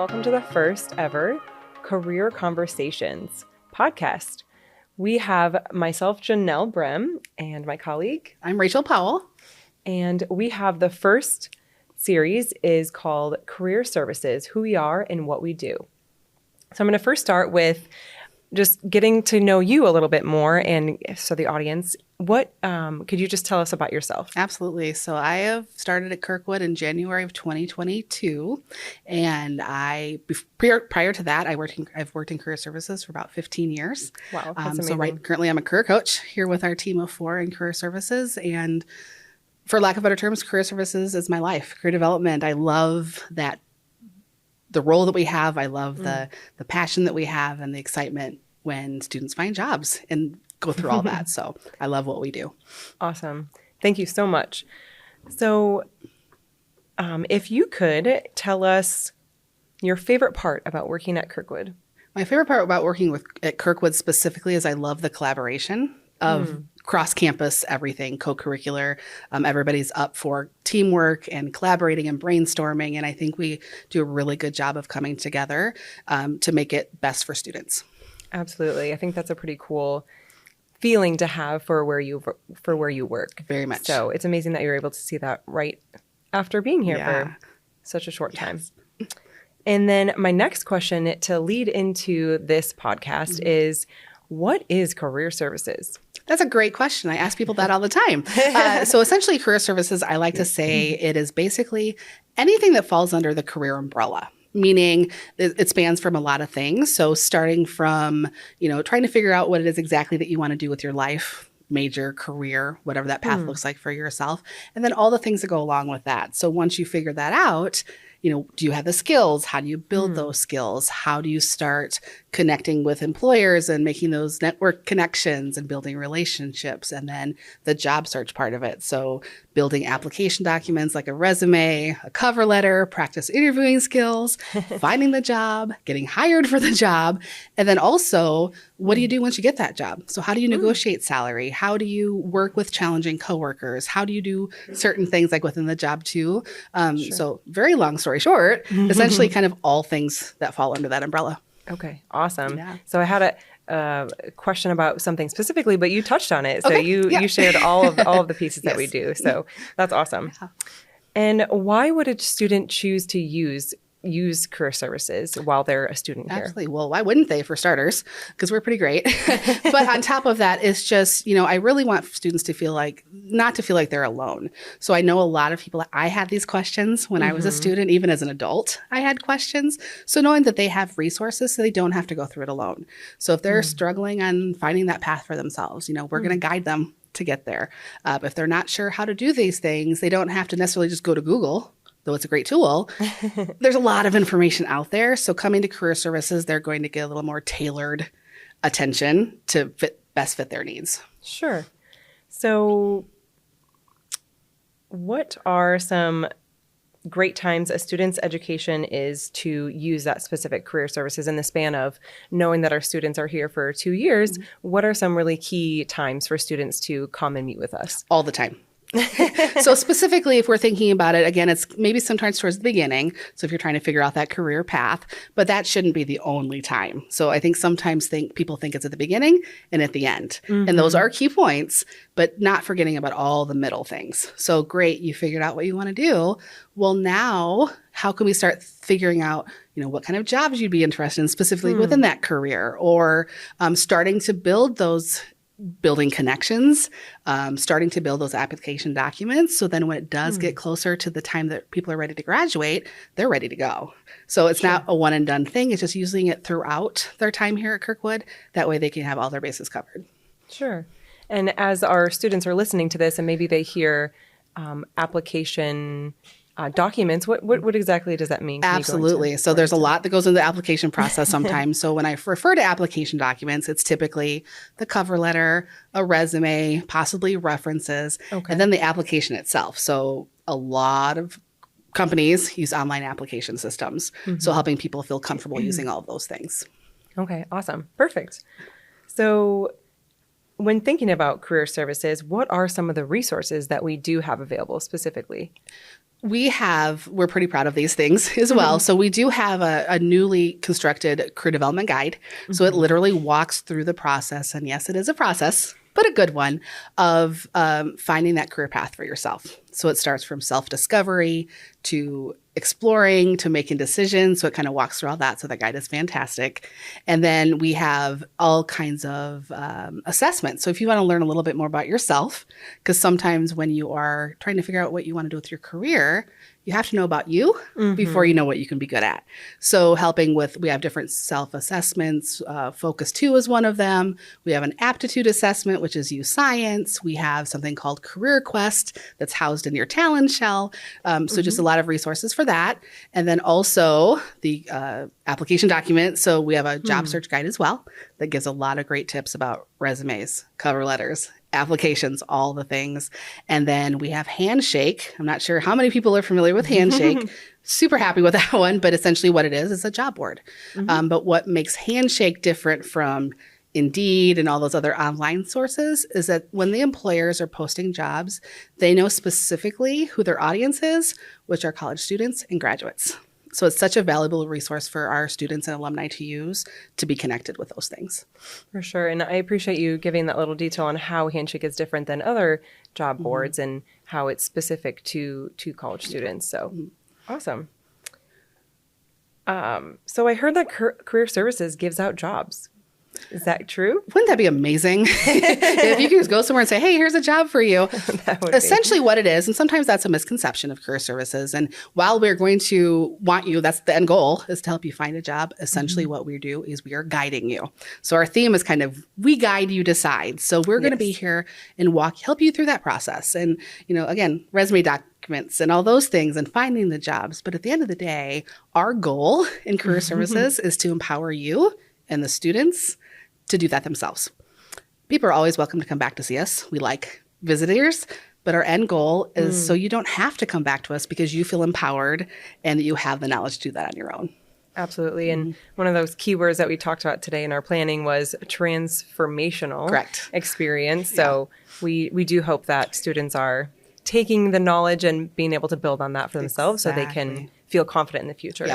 Welcome to the first ever Career Conversations podcast. We have myself, Janelle Brem, and my colleague. I'm Rachel Powell. And we have the first series is called Career Services, Who We Are and What We Do. So I'm going to first start with just getting to know you a little bit more. And so the audience, what could you just tell us about yourself? Absolutely. So I have started at Kirkwood in January of 2022. And prior to that, I've worked in career services for about 15 years. Wow, that's amazing. So currently I'm a career coach here with our team of 4 in career services. And for lack of better terms, career services is my life. Career development, I love that. The role that we have, I love the passion that we have and the excitement when students find jobs and go through all that. So I love what we do. Awesome. Thank you so much. So if you could tell us your favorite part about working at Kirkwood. My favorite part about working at Kirkwood specifically is I love the collaboration of cross-campus everything, co-curricular. Everybody's up for teamwork and collaborating and brainstorming. And I think we do a really good job of coming together to make it best for students. Absolutely. I think that's a pretty cool feeling to have for where you work. Very much. So it's amazing that you're able to see that right after being here for such a short time. And then my next question to lead into this podcast is, what is career services? That's a great question. I ask people that all the time. So essentially, career services, I like to say it is basically anything that falls under the career umbrella, meaning it spans from a lot of things. So starting from, trying to figure out what it is exactly that you want to do with your life, major, career, whatever that path looks like for yourself, and then all the things that go along with that. So once you figure that out, do you have the skills? How do you build those skills? How do you start connecting with employers and making those network connections and building relationships? And then the job search part of it. So building application documents like a resume, a cover letter, practice interviewing skills, finding the job, getting hired for the job. And then also, what do you do once you get that job? So how do you negotiate salary? How do you work with challenging coworkers? How do you do certain things like within the job too? So very long story short, essentially kind of all things that fall under that umbrella. Okay, awesome. Yeah. So I had a question about something specifically, but you touched on it. So Okay, you shared all of the pieces that we do. So that's awesome. Yeah. And why would a student choose to use career services while they're a student here? Absolutely. Well, why wouldn't they, for starters? Because we're pretty great. But on top of that, it's just, I really want students to not to feel like they're alone. So I know a lot of people, I had these questions when I was a student, even as an adult, I had questions. So knowing that they have resources so they don't have to go through it alone. So if they're struggling on finding that path for themselves, we're going to guide them to get there. If they're not sure how to do these things, they don't have to necessarily just go to Google. Though it's a great tool, there's a lot of information out there. So coming to career services, they're going to get a little more tailored attention to best fit their needs. Sure. So what are some great times a student's education is to use that specific career services in the span of knowing that our students are here for 2 years? What are some really key times for students to come and meet with us? All the time. So specifically, if we're thinking about it, again, it's maybe sometimes towards the beginning. So if you're trying to figure out that career path, but that shouldn't be the only time. So I think sometimes people think it's at the beginning and at the end. And those are key points, but not forgetting about all the middle things. So great, you figured out what you want to do. Well, now how can we start figuring out, what kind of jobs you'd be interested in specifically within that career, or starting to building connections, starting to build those application documents. So then when it does get closer to the time that people are ready to graduate, they're ready to go. So it's not a one and done thing. It's just using it throughout their time here at Kirkwood. That way they can have all their bases covered. Sure. And as our students are listening to this and maybe they hear application documents, what exactly does that mean? Absolutely. So there's a lot that goes into the application process sometimes. So when I refer to application documents, it's typically the cover letter, a resume, possibly references, and then the application itself. So a lot of companies use online application systems. So helping people feel comfortable using all of those things. Okay, awesome. Perfect. So when thinking about career services, what are some of the resources that we do have available specifically? We're pretty proud of these things as well. So we do have a newly constructed career development guide. So it literally walks through the process. And yes, it is a process, but a good one of finding that career path for yourself. So it starts from self-discovery to exploring to making decisions. So it kind of walks through all that. So the guide is fantastic. And then we have all kinds of assessments. So if you want to learn a little bit more about yourself, because sometimes when you are trying to figure out what you want to do with your career, you have to know about you before you know what you can be good at. So we have different self-assessments. Focus 2 is one of them. We have an aptitude assessment, which is science. We have something called Career Quest that's housed in your Talent Shell. So just a lot of resources for that. And then also the application document. So we have a job search guide as well that gives a lot of great tips about resumes, cover letters, applications, all the things. And then we have Handshake. I'm not sure how many people are familiar with Handshake. Super happy with that one, but essentially what it is a job board. But what makes Handshake different from Indeed and all those other online sources is that when the employers are posting jobs, they know specifically who their audience is, which are college students and graduates. So it's such a valuable resource for our students and alumni to use to be connected with those things. For sure. And I appreciate you giving that little detail on how Handshake is different than other job boards and how it's specific to college students. So awesome. So I heard that Career Services gives out jobs. Is that true? Wouldn't that be amazing? If you could just go somewhere and say, hey, here's a job for you. Essentially what it is, and sometimes that's a misconception of career services. And while we're going to want you, that's the end goal, is to help you find a job. Essentially what we do is we are guiding you. So our theme is kind of, we guide, you decide. So we're going to be here and help you through that process. And, again, resume documents and all those things and finding the jobs. But at the end of the day, our goal in career services is to empower you and the students to do that themselves. People are always welcome to come back to see us. We like visitors, but our end goal is so you don't have to come back to us because you feel empowered and that you have the knowledge to do that on your own. Absolutely. And one of those keywords that we talked about today in our planning was transformational experience. So we do hope that students are taking the knowledge and being able to build on that for themselves so they can feel confident in the future.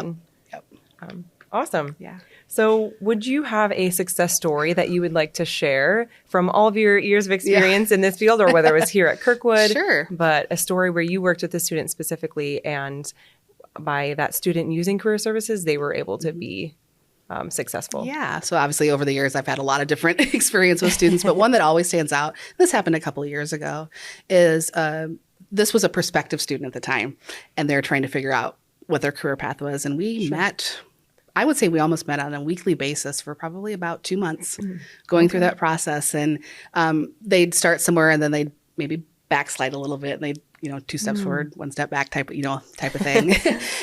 Awesome. Yeah. So would you have a success story that you would like to share from all of your years of experience in this field, or whether it was here at Kirkwood, but a story where you worked with a student specifically, and by that student using career services, they were able to be successful? Yeah. So obviously over the years, I've had a lot of different experience with students, but one that always stands out, this happened a couple of years ago, is this was a prospective student at the time, and they're trying to figure out what their career path was. And we met, I would say we almost met on a weekly basis for probably about 2 months going through that process. And they'd start somewhere and then they'd maybe backslide a little bit and they'd, 2 steps forward, 1 step back type of thing.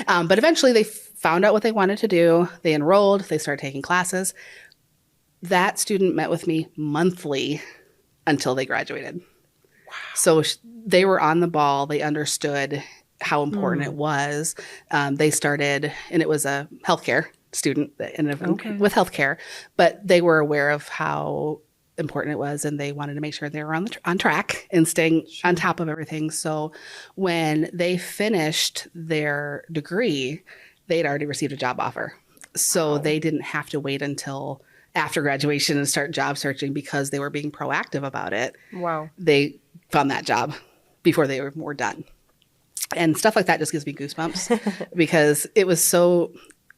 But eventually they found out what they wanted to do. They enrolled, they started taking classes. That student met with me monthly until they graduated. Wow. So they were on the ball. They understood how important it was. They started, and it was a healthcare student with healthcare, but they were aware of how important it was, and they wanted to make sure they were on track and staying on top of everything. So when they finished their degree, they had already received a job offer. So they didn't have to wait until after graduation and start job searching because they were being proactive about it. Wow. They found that job before they were done. And stuff like that just gives me goosebumps because it was so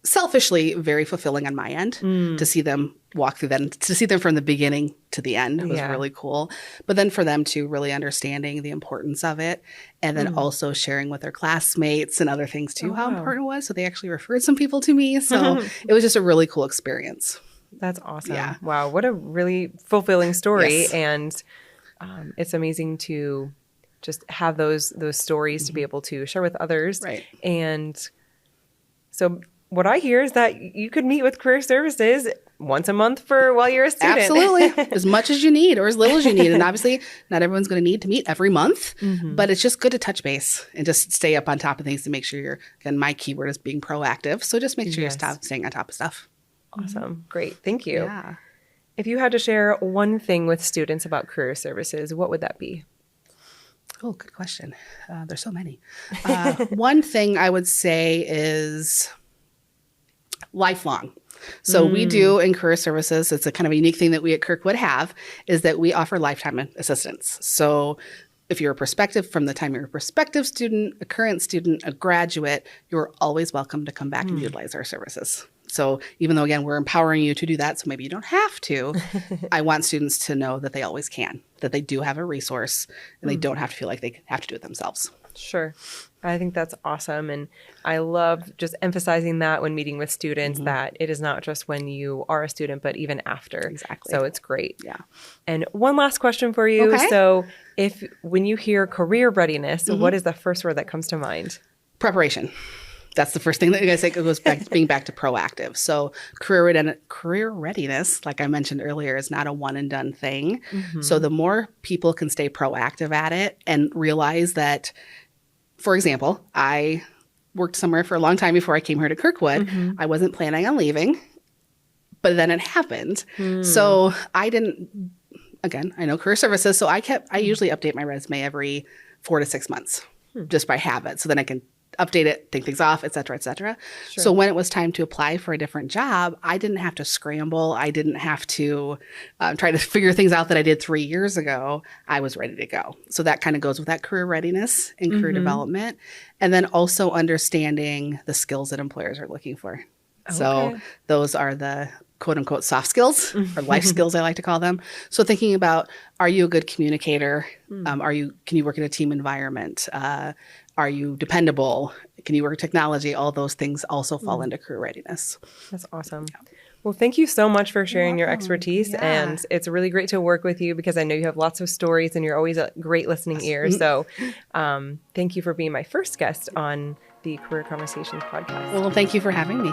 selfishly very fulfilling on my end to see them walk through that and to see them from the beginning to the end was really cool. But then for them to really understanding the importance of it and then also sharing with their classmates and other things too, how important it was. So they actually referred some people to me. So it was just a really cool experience. That's awesome. Yeah. Wow. What a really fulfilling story. Yes. And it's amazing to just have those stories to be able to share with others. Right. And so what I hear is that you could meet with career services once a month while you're a student. Absolutely. As much as you need or as little as you need. And obviously not everyone's going to need to meet every month, but it's just good to touch base and just stay up on top of things to make sure again, my keyword is being proactive. So just make sure you're staying on top of stuff. Awesome. Great. Thank you. Yeah. If you had to share one thing with students about career services, what would that be? Oh, good question. There's so many. One thing I would say is lifelong. So we do in career services, it's a kind of a unique thing that we at Kirkwood have, is that we offer lifetime assistance. So if you're a prospective, from the time you're a prospective student, a current student, a graduate, you're always welcome to come back and utilize our services. So even though, again, we're empowering you to do that, so maybe you don't have to, I want students to know that they always can, that they do have a resource, and they don't have to feel like they have to do it themselves. Sure. I think that's awesome. And I love just emphasizing that when meeting with students, that it is not just when you are a student, but even after. Exactly. So it's great. Yeah. And one last question for you. Okay. So when you hear career readiness, what is the first word that comes to mind? Preparation. That's the first thing that I say. It goes back to being back to proactive. So career readiness, like I mentioned earlier, is not a one and done thing. So the more people can stay proactive at it and realize that, for example, I worked somewhere for a long time before I came here to Kirkwood. I wasn't planning on leaving, but then it happened. So I didn't, again, I know career services. So I usually update my resume every 4 to 6 months just by habit. So then I can update it, take things off, et cetera, et cetera. Sure. So when it was time to apply for a different job, I didn't have to scramble. I didn't have to try to figure things out that I did 3 years ago. I was ready to go. So that kind of goes with that career readiness and career development. And then also understanding the skills that employers are looking for. Okay. So those are the quote unquote soft skills or life skills, I like to call them. So thinking about, are you a good communicator? Can you work in a team environment? Are you dependable? Can you work technology? All those things also fall into career readiness. That's awesome. Yeah. Well, thank you so much for sharing your expertise. Yeah. And it's really great to work with you because I know you have lots of stories and you're always a great listening ear. So thank you for being my first guest on the Career Conversations podcast. Well, thank you for having me.